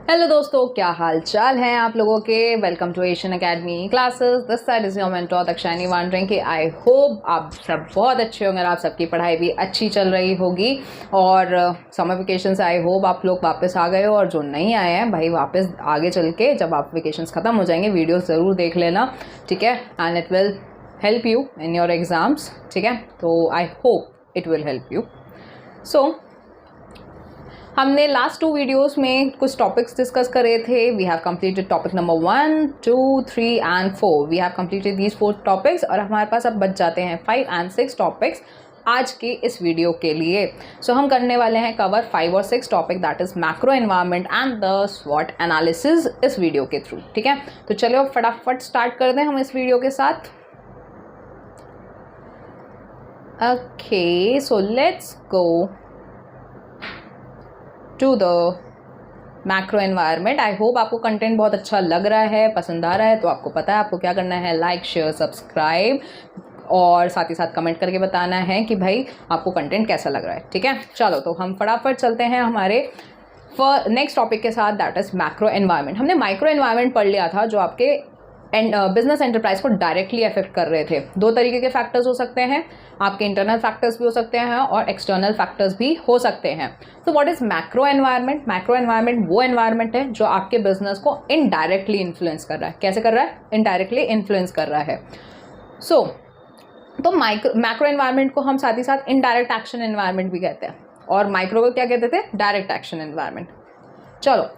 Hello दोस्तों, क्या हाल चाल है आप लोगों के। Welcome to Asian Academy classes. This side is your mentor Dakshani वांड्रिंग की। आई होप आप सब बहुत अच्छे होंगे और आप सबकी पढ़ाई भी अच्छी चल रही होगी। और समर वेकेशन से आई होप आप लोग वापस आ गए हो, और जो नहीं आए हैं भाई वापस आगे चल के जब आप वेकेशंस ख़त्म हो जाएंगे वीडियो ज़रूर देख लेना, ठीक है। And it will help you in your exams, ठीक है। तो I hope it will help you. So हमने लास्ट 2 वीडियोस में कुछ टॉपिक्स डिस्कस करे थे। We have completed topic number 1, 2, 3 and 4। We have completed these 4 topics और हमारे पास अब बच जाते हैं 5 एंड 6 टॉपिक्स आज की इस वीडियो के लिए। सो हम करने वाले हैं कवर 5 और 6 topic, that is macro environment and the स्वॉट एनालिसिस इस वीडियो के थ्रू, ठीक है। तो चलो फटाफट स्टार्ट कर दें हम इस वीडियो के साथ। Okay, so let's go to the macro environment. I hope आपको कंटेंट बहुत अच्छा लग रहा है, पसंद आ रहा है। तो आपको पता है आपको क्या करना है, लाइक शेयर सब्सक्राइब और साथ ही साथ कमेंट करके बताना है कि भाई आपको कंटेंट कैसा लग रहा है, ठीक है। चलो तो हम फटाफट चलते हैं हमारे नेक्स्ट टॉपिक के साथ, दैट इज मैक्रो एनवायरनमेंट। हमने माइक्रो एनवायरनमेंट पढ़ लिया था जो आपके बिजनेस एंटरप्राइज को डायरेक्टली अफेक्ट कर रहे थे। 2 तरीके के फैक्टर्स हो सकते हैं, आपके इंटरनल फैक्टर्स भी हो सकते हैं और एक्सटर्नल फैक्टर्स भी हो सकते हैं। तो what is macro environment? Macro environment वो एनवायरनमेंट है जो आपके बिजनेस को इनडायरेक्टली इन्फ्लुएंस कर रहा है। कैसे कर रहा है? इनडायरेक्टली इन्फ्लुएंस कर रहा है। तो मैक्रो एनवायरनमेंट को हम साथ ही साथ इनडायरेक्ट एक्शन एनवायरनमेंट भी कहते हैं, और माइक्रो को क्या कहते थे? Direct action environment. चलो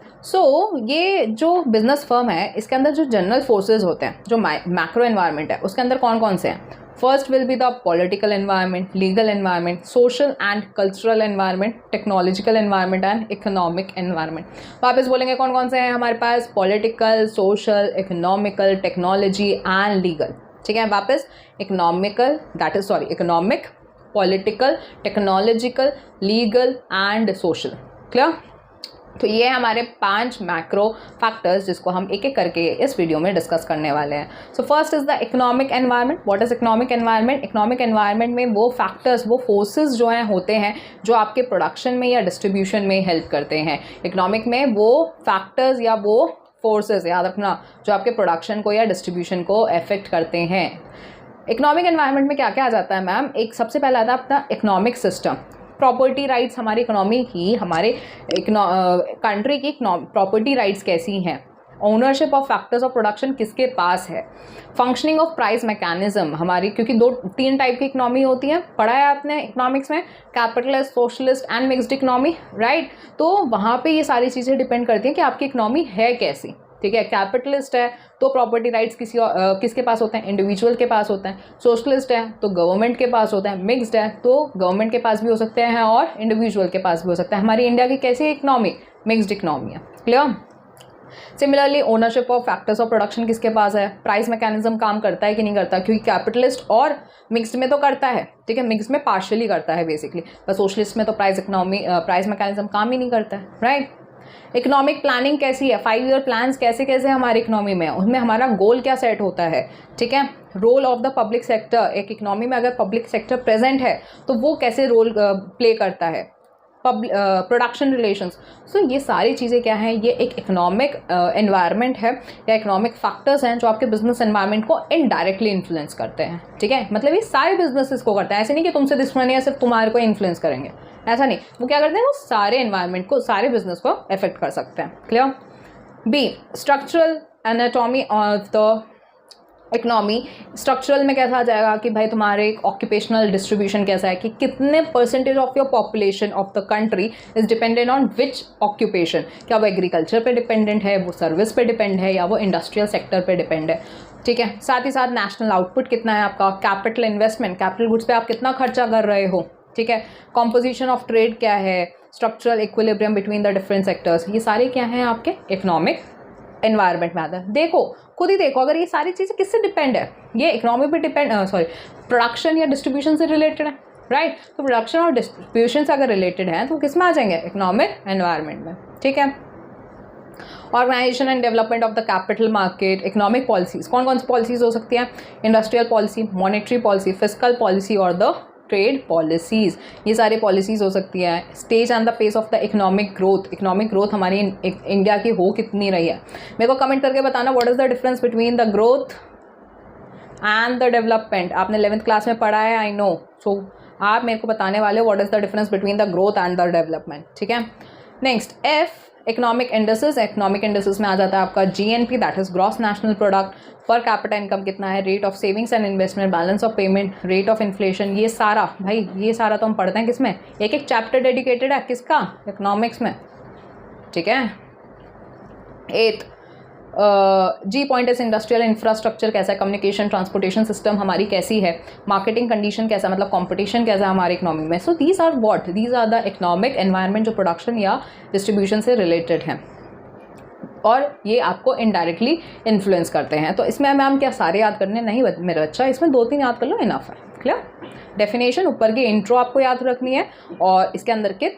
ये जो बिजनेस फर्म है इसके अंदर जो जनरल फोर्सेस होते हैं, जो मैक्रो एनवायरनमेंट है उसके अंदर कौन कौन से हैं? First will be the political environment, legal environment, social and cultural environment, technological environment and economic environment. वापस बोलेंगे कौन कौन से हैं हमारे पास? Political, social, economical, technology and legal, ठीक है। वापस economic, political, technological, legal and social. Clear? तो ये हमारे 5 मैक्रो फैक्टर्स जिसको हम एक एक करके इस वीडियो में डिस्कस करने वाले हैं। So first is the economic environment. What is economic environment? Economic environment में वो फैक्टर्स, वो फोर्सेस जो हैं होते हैं जो आपके प्रोडक्शन में या डिस्ट्रीब्यूशन में हेल्प करते हैं। इकोनॉमिक में वो फैक्टर्स या वो फोर्सेस, याद रखना, जो आपके प्रोडक्शन को या डिस्ट्रीब्यूशन को अफेक्ट करते हैं। इकोनॉमिक एनवायरनमेंट में क्या क्या आ जाता है मैम? एक सबसे पहला आता है अपना इकोनॉमिक सिस्टम। प्रॉपर्टी राइट्स, हमारी इकोनॉमी की, हमारे कंट्री की प्रॉपर्टी राइट्स कैसी हैं? Ownership of factors of production किसके पास है? फंक्शनिंग ऑफ प्राइस मैकेनिज्म हमारी, क्योंकि 2-3 टाइप की इकोनॉमी होती है, पढ़ा है आपने इकोनॉमिक्स में, capitalist, socialist and mixed economy, right. तो वहाँ पे ये सारी चीज़ें डिपेंड करती हैं कि आपकी इकोनॉमी है कैसी, ठीक है। कैपिटलिस्ट है तो प्रॉपर्टी राइट्स किसके पास होते हैं? इंडिविजुअल के पास होते हैं। सोशलिस्ट है तो गवर्नमेंट के पास होता है। मिक्स्ड है तो गवर्नमेंट के पास भी हो सकते हैं और इंडिविजुअल के पास भी हो सकता है। हमारी इंडिया की कैसी इकोनॉमी? मिक्स्ड इकोनॉमी है। Clear? Similarly ownership of factors of production किसके पास है? प्राइस मैकेनिज्म काम करता है कि नहीं करता? क्योंकि कैपिटलिस्ट और मिक्स्ड में तो करता है, ठीक है, मिक्स्ड में पार्शियली करता है बेसिकली, पर सोशलिस्ट में तो प्राइस मैकेनिज्म काम ही नहीं करता है, राइट। इकोनॉमिक प्लानिंग कैसी है? 5 ईयर प्लान्स कैसे कैसे हमारी इकोनॉमी में, उनमें हमारा गोल क्या सेट होता है, ठीक है। Role of the public sector, एक इकोनॉमी में अगर पब्लिक सेक्टर प्रेजेंट है तो वो कैसे रोल प्ले करता है। Production relations. सो ये सारी चीज़ें क्या हैं? ये एक इकोनॉमिक एनवायरनमेंट है या इकोनॉमिक फैक्टर्स हैं जो आपके बिजनेस एनवायरनमेंट को इनडायरेक्टली इन्फ्लुएंस करते हैं, ठीक है। मतलब ये सारे बिजनेसेस को करते हैं, ऐसे नहीं कि तुमसे दुश्मनी है सिर्फ तुम्हारे को इन्फ्लुएंस करेंगे, ऐसा नहीं। वो क्या करते हैं? वो सारे एनवायरनमेंट को, सारे बिजनेस को अफेक्ट कर सकते हैं। Clear? B, structural anatomy of the economy. Structural में कैसा आ जाएगा कि भाई तुम्हारे ऑक्यूपेशनल डिस्ट्रीब्यूशन कैसा है, कि कितने percentage of your population of the country is dependent on which occupation. क्या वो एग्रीकल्चर पे डिपेंडेंट है, वो सर्विस पे डिपेंड है, या वो इंडस्ट्रियल सेक्टर पे डिपेंड है, ठीक है। साथ ही साथ नेशनल आउटपुट कितना है आपका, कैपिटल इन्वेस्टमेंट, कैपिटल गुड्स पे आप कितना खर्चा कर रहे हो, ठीक है। कॉम्पोजिशन ऑफ ट्रेड क्या है, structural equilibrium between the different sectors, ये सारे क्या हैं आपके इकोनॉमिक एनवायरनमेंट में आता है। देखो, खुद ही देखो, अगर ये सारी चीज़ें किससे डिपेंड है? ये इकोनॉमी पे डिपेंड, प्रोडक्शन या डिस्ट्रीब्यूशन से रिलेटेड है, राइट। तो प्रोडक्शन और डिस्ट्रीब्यूशन से अगर रिलेटेड है तो किस में आ जाएंगे? इकोनॉमिक एनवायरनमेंट में, ठीक है। Organisation and development of the capital market. Economic policies कौन कौन सी पॉलिसीज हो सकती हैं? Industrial policy, monetary policy, fiscal policy और द ट्रेड पॉलिसीज़, ये सारी पॉलिसीज़ हो सकती है। Stage and the pace of the economic growth हमारी इंडिया की हो कितनी रही है। मेरे को कमेंट करके बताना what is the difference between the growth and the development. आपने 11th क्लास में पढ़ा है, आई नो। सो आप मेरे को बताने वाले हो what is the difference between the growth and the development, ठीक है। Next F economic indices. Economic indices में आ जाता है आपका GNP, that is gross national product, per capita income कितना है, rate of savings and investment, balance of payment, rate of inflation. ये सारा भाई, ये सारा तो हम पढ़ते हैं किसमें, एक एक चैप्टर डेडिकेटेड है किसका, इकोनॉमिक्स में, ठीक है। 8th G point is industrial infrastructure कैसा है, कम्युनिकेशन ट्रांसपोर्टेशन सिस्टम हमारी कैसी है, मार्केटिंग कंडीशन कैसा, मतलब कंपटीशन कैसा है हमारी इकोनॉमी में। So these are what, these are the economic environment जो प्रोडक्शन या डिस्ट्रीब्यूशन से रिलेटेड हैं और ये आपको इनडायरेक्टली इन्फ्लुएंस करते हैं। तो इसमें मैम क्या सारे याद करने नहीं मेरे बच्चा, इसमें 2-3 याद कर लो, इनफ है। क्लियर, डेफिनेशन ऊपर की इंट्रो आपको याद रखनी है और इसके अंदर के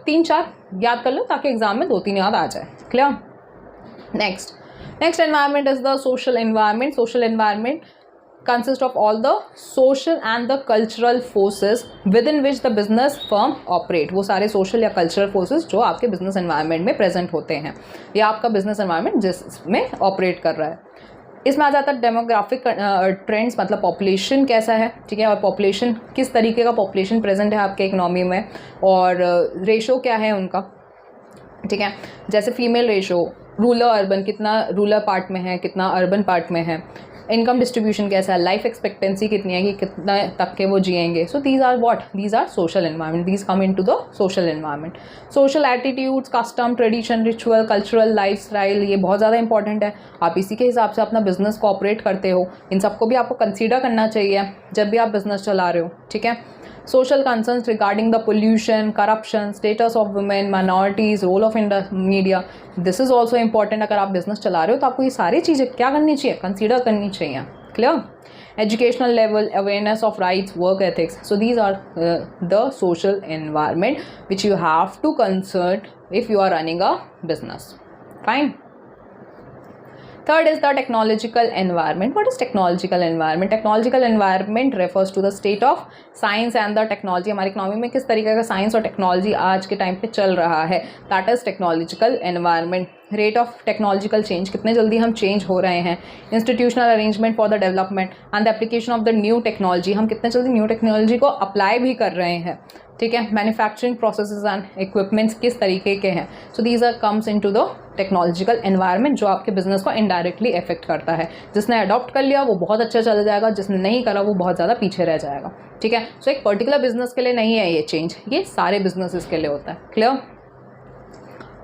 3-4 याद कर लो ताकि एग्जाम में 2-3 याद आ जाए। Clear. Next environment is the social environment. Social environment consists of all the social and the cultural forces within which the business firm operate. वो सारे social या cultural forces जो आपके business environment में present होते हैं या आपका business environment जिसमें operate कर रहा है। इसमें आ जाता है डेमोग्राफिक ट्रेंड्स, मतलब पॉपुलेशन कैसा है, ठीक है, और पॉपुलेशन किस तरीके का पॉपुलेशन प्रेजेंट है आपके इकोनॉमी में और रेशो क्या है उनका, ठीक है। जैसे फीमेल रेशो, रूरल अर्बन, कितना रूरल पार्ट में है, कितना अर्बन पार्ट में है, इनकम डिस्ट्रीब्यूशन कैसा है, लाइफ एक्सपेक्टेंसी कितनी है कि कितना तक के वो जिएंगे। So these are what, these are social environment, these come into the social environment. Social attitudes, custom, tradition, ritual, cultural lifestyle, ये बहुत ज़्यादा इंपॉर्टेंट है। आप इसी के हिसाब से अपना बिजनेस को ऑपरेट करते हो, इन सबको भी आपको कंसीडर करना चाहिए जब भी आप बिजनेस चला रहे हो, ठीक है। social concerns regarding the pollution, corruption, status of women, minorities, role of media, this is also important। अगर आप बिजनेस चला रहे हो तो आपको ये सारी चीज़ें क्या करनी चाहिए, कंसीडर करनी चाहिए। Clear. educational level, awareness of rights, work ethics, so these are the social environment which you have to consider if you are running a business. Fine. Third is the technological environment. What is technological environment? Technological environment refers to the state of science and the technology. हमारी economy में किस तरीके का science और technology आज के time पे चल रहा है, that is technological environment. Rate of technological change, कितने जल्दी हम चेंज हो रहे हैं। Institutional arrangement for the development and the application of the new technology, हम कितने जल्दी न्यू टेक्नोलॉजी को अप्लाई भी कर रहे हैं, ठीक है। मैन्युफैक्चरिंग प्रोसेसेस एंड इक्विपमेंट्स किस तरीके के हैं। So these are comes into the technological environment जो आपके बिजनेस को इनडायरेक्टली इफेक्ट करता है। जिसने अडॉप्ट कर लिया वो बहुत अच्छा चल जाएगा, जिसने नहीं करा वो बहुत ज़्यादा पीछे रह जाएगा, ठीक है। सो एक पर्टिकुलर बिजनेस के लिए नहीं है ये चेंज, ये सारे बिजनेसेस के लिए होता है। क्लियर।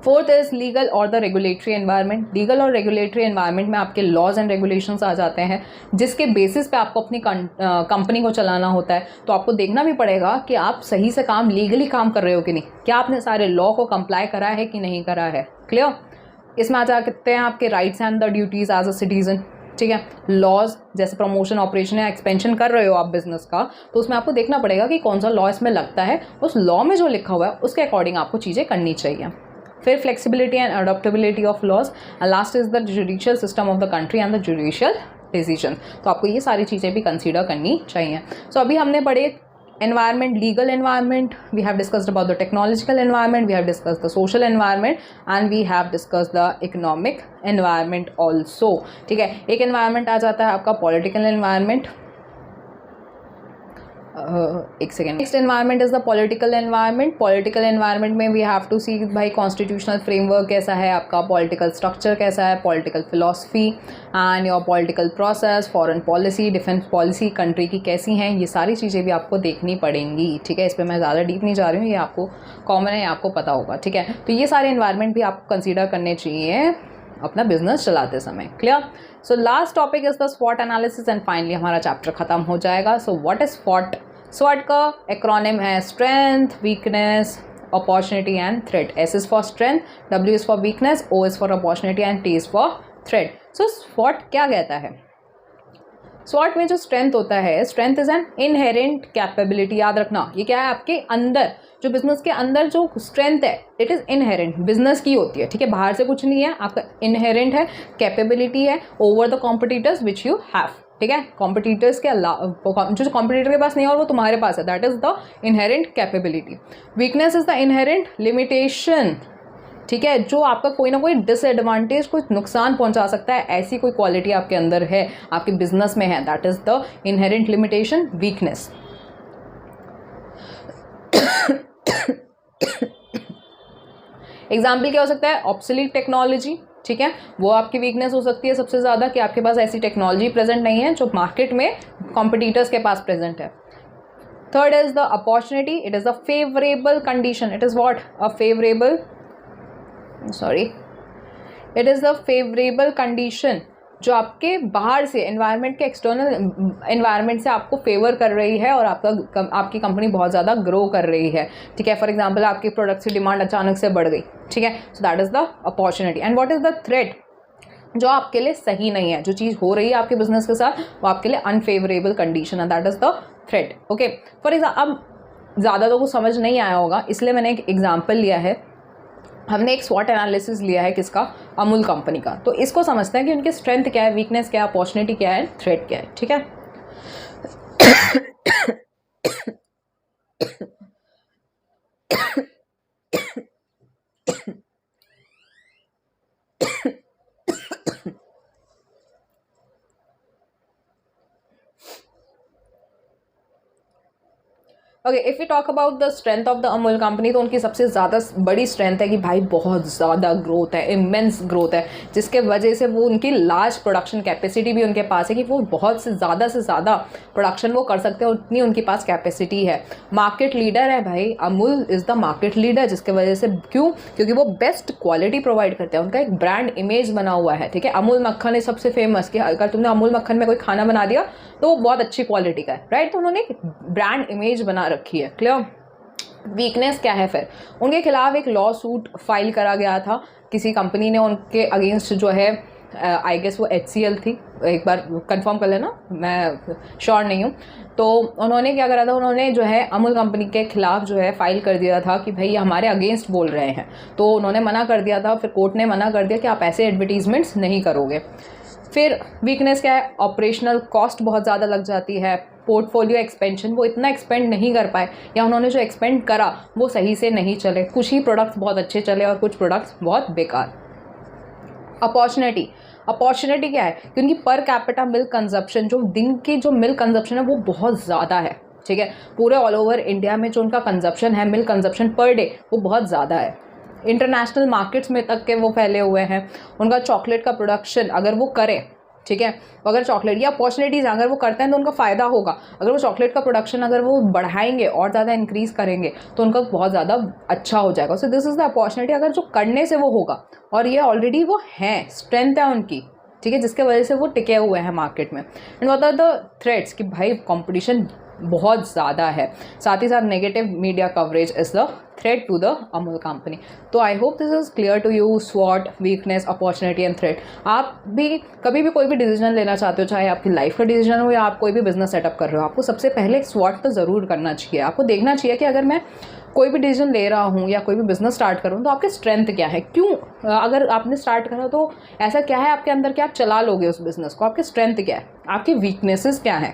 फोर्थ इज लीगल और द रेगुलेटरी एनवायरनमेंट। लीगल और रेगुलेटरी एनवायरनमेंट में आपके लॉज एंड रेगुलेशंस आ जाते हैं जिसके बेसिस पे आपको अपनी कंपनी को चलाना होता है। तो आपको देखना भी पड़ेगा कि आप सही से काम, लीगली काम कर रहे हो कि नहीं, क्या आपने सारे लॉ को कंप्लाई करा है कि नहीं करा है। क्लियर। इसमें आ जाते हैं आपके rights and the duties as a citizen, ठीक है। लॉज जैसे प्रमोशन, ऑपरेशन या एक्सपेंशन कर रहे हो आप बिजनेस का, तो उसमें आपको देखना पड़ेगा कि कौन सा लॉ इसमें लगता है, उस लॉ में जो लिखा हुआ है उसके अकॉर्डिंग आपको चीज़ें करनी चाहिए। फिर flexibility and adaptability of laws, and last is the judicial system of the country and the judicial decision. तो आपको ये सारी चीज़ें भी कंसीडर करनी चाहिए। सो अभी हमने पढ़े environment, legal environment, we have discussed about the technological environment, we have discussed the social environment and we have discussed the economic environment also, ठीक है। एक environment आ जाता है आपका political environment। एक second. Next environment is the political environment. Political environment में we have to सी भाई constitutional framework कैसा है आपका, पॉलिटिकल स्ट्रक्चर कैसा है, political philosophy and your political process, foreign policy, defence policy country की कैसी हैं, ये सारी चीज़ें भी आपको देखनी पड़ेंगी, ठीक है। इस पर मैं ज़्यादा डीप नहीं जा रही हूँ, ये आपको कॉमन है, आपको पता होगा, ठीक है। तो ये सारे एनवायरनमेंट भी आपको कंसिडर करने चाहिए अपना बिजनेस चलाते समय। Clear. So last topic is the स्वॉट एनालिसिस एंड फाइनली हमारा चैप्टर खत्म हो जाएगा। So what is स्वॉट? स्वॉट का एक्रोनिम है strength, weakness, opportunity and threat. S is for strength, W is for weakness, O is for opportunity and T is for threat. So स्वॉट क्या कहता है? स्वॉट में जो स्ट्रेंथ होता है, strength is an inherent capability. याद रखना, ये क्या है आपके अंदर, जो बिजनेस के अंदर जो स्ट्रेंथ है इट इज़ इनहेरेंट, बिजनेस की होती है, ठीक है, बाहर से कुछ नहीं है, आपका इनहेरेंट है, कैपेबिलिटी है over the competitors which you have, ठीक है। कॉम्पिटिटर्स के अलावा जो कॉम्पिटिटर के पास नहीं है और वो तुम्हारे पास है, that is the inherent capability. Weakness is the inherent limitation, ठीक है, जो आपका कोई ना कोई डिसएडवांटेज, कोई नुकसान पहुंचा सकता है, ऐसी कोई क्वालिटी आपके अंदर है, आपके बिजनेस में है, that is the inherent limitation, weakness. Example क्या हो सकता है, ऑब्सोलीट टेक्नोलॉजी, ठीक है, वो आपकी वीकनेस हो सकती है सबसे ज़्यादा, कि आपके पास ऐसी टेक्नोलॉजी प्रेजेंट नहीं है जो मार्केट में कॉम्पिटिटर्स के पास प्रेजेंट है। Third is the opportunity, it is the favourable condition, it is what, a favourable, sorry, it is the favourable condition जो आपके बाहर से एनवायरनमेंट के, एक्सटर्नल एनवायरनमेंट से आपको फेवर कर रही है और आपकी कंपनी बहुत ज़्यादा ग्रो कर रही है, ठीक है। फॉर एग्जांपल आपकी प्रोडक्ट की डिमांड अचानक से बढ़ गई, ठीक है, so that is the opportunity. And what is the threat, जो आपके लिए सही नहीं है, जो चीज़ हो रही है आपके बिजनेस के साथ वो आपके लिए अनफेवरेबल कंडीशन है, that is the threat, okay. For example, अब ज़्यादा तो कुछ समझ नहीं आया होगा, इसलिए मैंने एक एग्जाम्पल लिया है, हमने एक स्वॉट एनालिसिस लिया है किसका, अमूल कंपनी का। तो इसको समझते हैं कि उनकी स्ट्रेंथ क्या है, वीकनेस क्या है, अपॉर्चुनिटी क्या है, थ्रेट क्या है, ठीक है। Okay, if you talk about the strength of the Amul company, तो उनकी सबसे ज़्यादा बड़ी स्ट्रेंथ है कि भाई बहुत ज़्यादा ग्रोथ है, इमेंस ग्रोथ है, जिसके वजह से वो उनकी लार्ज प्रोडक्शन कैपेसिटी भी उनके पास है कि वो बहुत से ज़्यादा प्रोडक्शन वो कर सकते हैं, उतनी उनके पास कैपेसिटी है। मार्केट लीडर है भाई, Amul is the market leader, जिसके वजह से क्यों, क्योंकि वो बेस्ट क्वालिटी प्रोवाइड करते हैं, उनका एक ब्रांड इमेज बना हुआ है, ठीक है। अमूल मक्खन है सबसे फेमस, कि अगर तुमने अमूल मक्खन में कोई खाना बना दिया तो वो बहुत अच्छी क्वालिटी का है, राइट। तो उन्होंने एक ब्रांड इमेज बना रखी है, क्लियर। वीकनेस क्या है फिर, उनके खिलाफ एक लॉ सूट फाइल करा गया था, किसी कंपनी ने उनके अगेंस्ट जो है, आई गेस वो HCL थी, एक बार कंफर्म कर लेना, मैं श्योर नहीं हूँ। तो उन्होंने क्या करा था, उन्होंने जो है अमूल कंपनी के खिलाफ जो है फाइल कर दिया था कि भाई हमारे अगेंस्ट बोल रहे हैं, तो उन्होंने मना कर दिया था, फिर कोर्ट ने मना कर दिया कि आप ऐसे एडवर्टीजमेंट्स नहीं करोगे। फिर वीकनेस क्या है, ऑपरेशनल कॉस्ट बहुत ज़्यादा लग जाती है, पोर्टफोलियो एक्सपेंशन, वो इतना एक्सपेंड नहीं कर पाए, या उन्होंने जो एक्सपेंड करा वो सही से नहीं चले, कुछ ही प्रोडक्ट्स बहुत अच्छे चले और कुछ प्रोडक्ट्स बहुत बेकार। अपॉर्चुनिटी क्या है कि उनकी पर कैपिटा मिल्क कंजप्शन, जो दिन की जो मिल्क कंजप्शन है वो बहुत ज़्यादा है, ठीक है। पूरे ऑल ओवर इंडिया में जो उनका कंजप्शन है, मिल्क कंजप्शन पर डे, वो बहुत ज़्यादा है। इंटरनेशनल मार्केट्स में तक के वो फैले हुए हैं। उनका चॉकलेट का प्रोडक्शन अगर वो करें, ठीक है, अगर चॉकलेट या अपॉर्चुनिटीज़ अगर वो करते हैं तो उनका फ़ायदा होगा। अगर वो चॉकलेट का प्रोडक्शन अगर वो बढ़ाएंगे और ज़्यादा इंक्रीज़ करेंगे तो उनका बहुत ज़्यादा अच्छा हो जाएगा। सो दिस इज़ द अपॉर्चुनिटी, अगर जो करने से वो होगा, और ये ऑलरेडी वो हैं, स्ट्रेंथ है उनकी, ठीक है, जिसके वजह से वो टिके हुए हैं मार्केट में। And what are the threats, कि भाई कंपटीशन बहुत ज़्यादा है, साथ ही साथ negative media coverage is the threat to the Amul company. तो I hope this is clear to you, स्वॉट, वीकनेस, अपॉर्चुनिटी एंड थ्रेट। आप भी कभी भी कोई भी डिसीजन लेना चाहते हो, चाहे आपकी लाइफ का डिसीजन हो या आप कोई भी बिजनेस सेटअप कर रहे हो, आपको सबसे पहले स्वॉट तो ज़रूर करना चाहिए। आपको देखना चाहिए कि अगर मैं कोई भी डिसीजन ले रहा हूँ या कोई भी बिजनेस स्टार्ट करूँ तो आपके स्ट्रेंथ क्या है, क्यों, अगर आपने स्टार्ट करा तो ऐसा क्या है आपके अंदर कि आप चला लोगे उस बिज़नेस को, आपके स्ट्रेंथ क्या है, आपकी वीकनेसेस क्या है।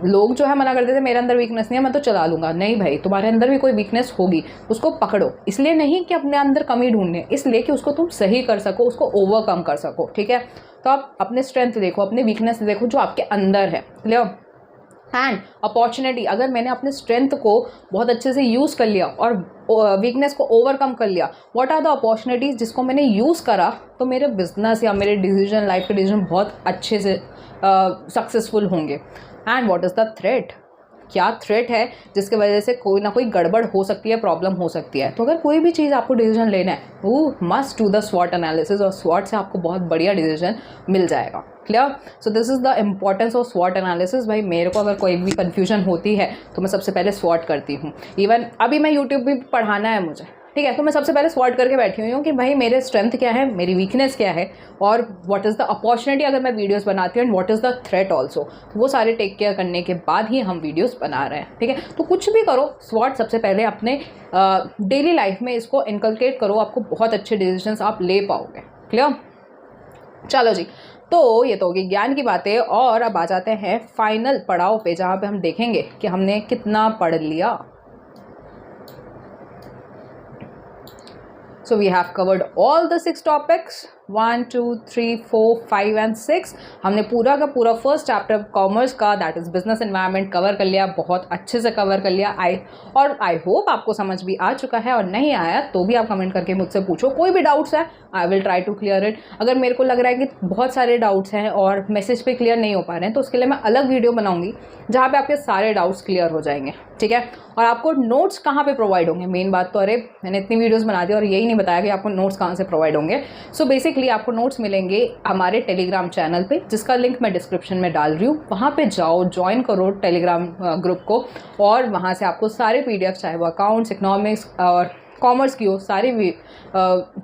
लोग जो है मना करते थे मेरे अंदर वीकनेस नहीं है, मैं तो चला लूँगा, नहीं भाई, तुम्हारे अंदर भी कोई वीकनेस होगी, उसको पकड़ो। इसलिए नहीं कि अपने अंदर कमी ढूंढने, इसलिए कि उसको तुम सही कर सको, उसको ओवरकम कर सको, ठीक है। तो आप अपने स्ट्रेंथ देखो, अपने वीकनेस देखो जो आपके अंदर है, क्लियर। एंड अपॉर्चुनिटी, अगर मैंने अपने स्ट्रेंथ को बहुत अच्छे से यूज़ कर लिया और वीकनेस को ओवरकम कर लिया, व्हाट आर द अपॉर्चुनिटीज़ जिसको मैंने यूज़ करा, तो मेरे बिजनेस या मेरे डिसीजन, लाइफ के डिसीजन बहुत अच्छे से सक्सेसफुल होंगे। And what is the threat, क्या थ्रेट है जिसके वजह से कोई ना कोई गड़बड़ हो सकती है, प्रॉब्लम हो सकती है। तो अगर कोई भी चीज़ आपको डिसीजन लेना है, वो मस्ट डू द स्वॉट एनालिसिस, और स्वॉट से आपको बहुत बढ़िया डिसीजन मिल जाएगा, clear. So this is the importance of स्वॉट एनालिसिस। भाई मेरे को अगर कोई भी कन्फ्यूजन होती है तो मैं सबसे पहले स्वॉट करती हूँ। इवन अभी मैं यूट्यूब भी पढ़ाना है मुझे, ठीक है, तो मैं सबसे पहले स्वॉट करके बैठी हुई हूँ कि भाई मेरे स्ट्रेंथ क्या है, मेरी वीकनेस क्या है, और व्हाट इज़ द अपॉर्चुनिटी अगर मैं वीडियोस बनाती हूँ, and what is the threat also. तो वो सारे टेक केयर करने के बाद ही हम वीडियोस बना रहे हैं, ठीक है। तो कुछ भी करो, स्वॉट सबसे पहले अपने डेली लाइफ में इसको इनकलकेट करो, आपको बहुत अच्छे डिसीजंस आप ले पाओगे, क्लियर। चलो जी, तो ये तो होगी ज्ञान की बातें, और अब आ जाते हैं फाइनल पड़ाव पे, जहाँ पे हम देखेंगे कि हमने कितना पढ़ लिया। So we have covered all the 6 topics, 1 2 3 4 5 and 6। हमने पूरा का पूरा फर्स्ट चैप्टर कॉमर्स का, that is business environment, cover कर लिया, बहुत अच्छे से कवर कर लिया। आई होप आपको समझ भी आ चुका है, और नहीं आया तो भी आप कमेंट करके मुझसे पूछो, कोई भी डाउट्स है I will try to clear it. अगर मेरे को लग रहा है कि बहुत सारे डाउट्स हैं और मैसेज पे क्लियर नहीं हो पा रहे हैं, तो उसके लिए मैं अलग वीडियो बनाऊंगी जहाँ पे आपके सारे डाउट्स क्लियर हो जाएंगे, ठीक है। और आपको नोट्स कहाँ पे प्रोवाइड होंगे, मेन बात तो, अरे मैंने इतनी वीडियोस बना दी और यही नहीं बताया कि आपको नोट्स कहाँ से प्रोवाइड होंगे। सो बेसिकली आपको नोट्स मिलेंगे हमारे टेलीग्राम चैनल पे, जिसका लिंक मैं डिस्क्रिप्शन में डाल रही हूँ। वहाँ पे जाओ, ज्वाइन करो टेलीग्राम ग्रुप को, और वहाँ से आपको सारे PDF, चाहे वो अकाउंट्स, इकोनॉमिक्स और कॉमर्स की हो, सारी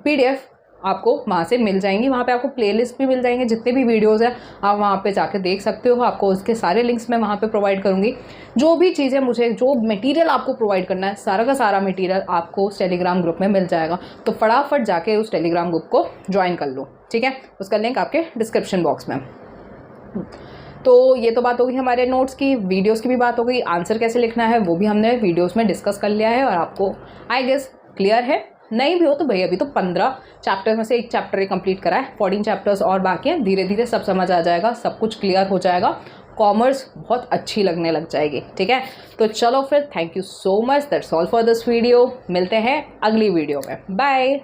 PDF आपको वहाँ से मिल जाएंगी। वहाँ पे आपको प्लेलिस्ट भी मिल जाएंगे, जितने भी वीडियोस हैं आप वहाँ पे जाके देख सकते हो। आपको उसके सारे लिंक्स मैं वहाँ पे प्रोवाइड करूँगी। जो भी चीज़ें मुझे, जो मटेरियल आपको प्रोवाइड करना है, सारा का सारा मटेरियल आपको उस टेलीग्राम ग्रुप में मिल जाएगा। तो फटाफट जाके उस टेलीग्राम ग्रुप को ज्वाइन कर लो, ठीक है। उसका लिंक आपके डिस्क्रिप्शन बॉक्स में। तो ये तो बात होगी हमारे नोट्स की, वीडियोज़ की भी बात हो गई। आंसर कैसे लिखना है वो भी हमने वीडियोज़ में डिस्कस कर लिया है, और आपको आई गेस क्लियर है। नहीं भी हो तो भाई अभी तो 15 चैप्टर्स में से एक चैप्टर ही कंप्लीट करा है, 14 चैप्टर्स और बाकी हैं। धीरे धीरे सब समझ आ जाएगा, सब कुछ क्लियर हो जाएगा, कॉमर्स बहुत अच्छी लगने लग जाएगी, ठीक है। तो चलो फिर, thank you so much, that's all for this video. मिलते हैं अगली वीडियो में, बाय।